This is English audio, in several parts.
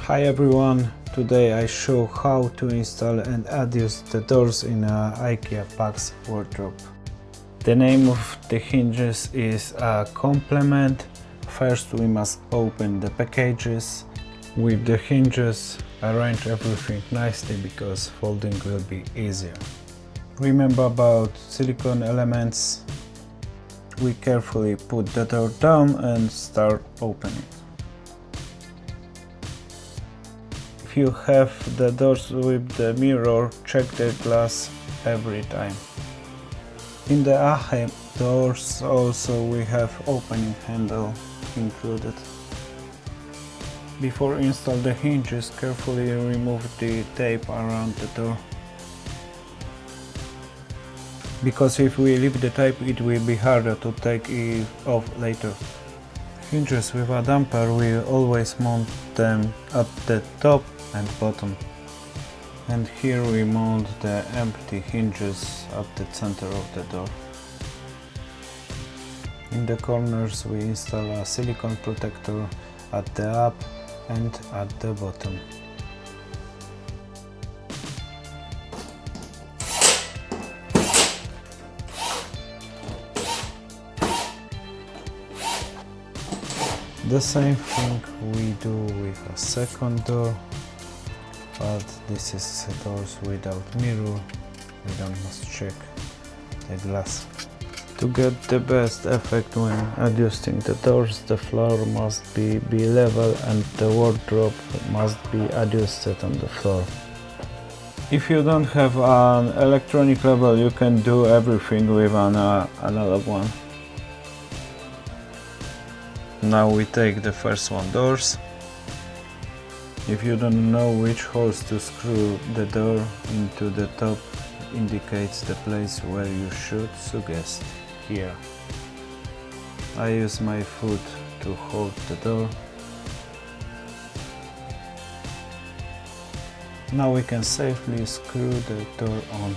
Hi everyone, today I show how to install and adjust the doors in a Ikea PAX wardrobe. The name of the hinges is a Komplement. First we must open the packages. With the hinges, arrange everything nicely because folding will be easier. Remember about silicone elements. We carefully put the door down and start opening. If you have the doors with the mirror, check the glass every time. In the Aheim doors also we have opening handle included. Before install the hinges, carefully remove the tape around the door. Because if we leave the tape, it will be harder to take it off later. Hinges with a damper, we always mount them at the top and bottom. And here we mount the empty hinges at the center of the door. In the corners we install a silicone protector at the up and at the bottom. The same thing we do with a second door, but this is doors without mirror. We don't must check the glass. To get the best effect when adjusting the doors, the floor must be level and the wardrobe must be adjusted on the floor. If you don't have an electronic level, you can do everything with an analog one. Now we take the first one, doors. If you don't know which holes to screw the door into, the top indicates the place where you should suggest. Here. I use my foot to hold the door. Now we can safely screw the door on.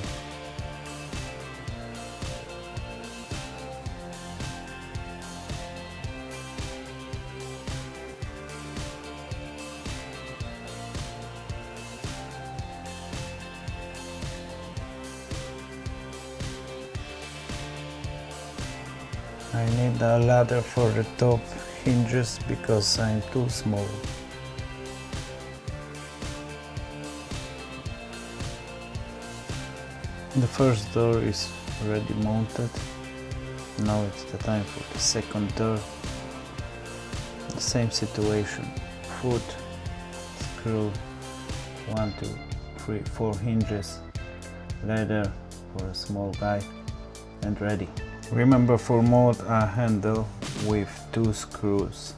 I need a ladder for the top hinges because I'm too small. The first door is already mounted. Now it's the time for the second door. The same situation. Foot, screw, 1, 2, 3, 4 hinges, ladder for a small guy, and ready. Remember to mount a handle with 2 screws.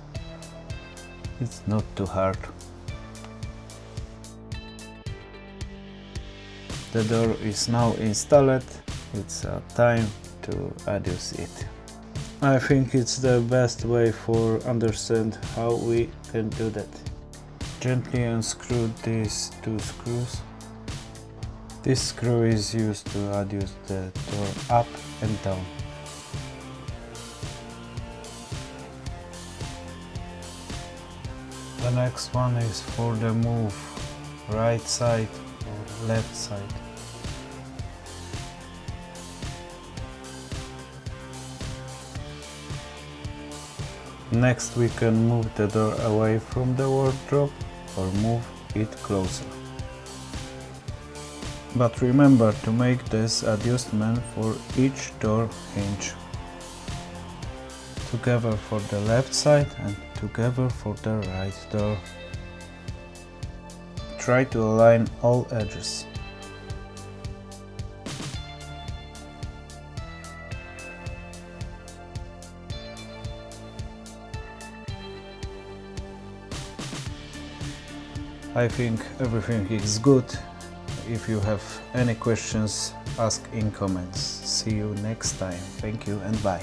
It's not too hard. The door is now installed. It's time to adjust it. I think it's the best way for understand how we can do that. Gently unscrew these 2 screws. This screw is used to adjust the door up and down. The next one is for the move right side or left side. Next we can move the door away from the wardrobe or move it closer. But remember to make this adjustment for each door hinge. Together for the left side and together for the right door. Try to align all edges. I think everything is good. If you have any questions, ask in comments. See you next time. Thank you and bye.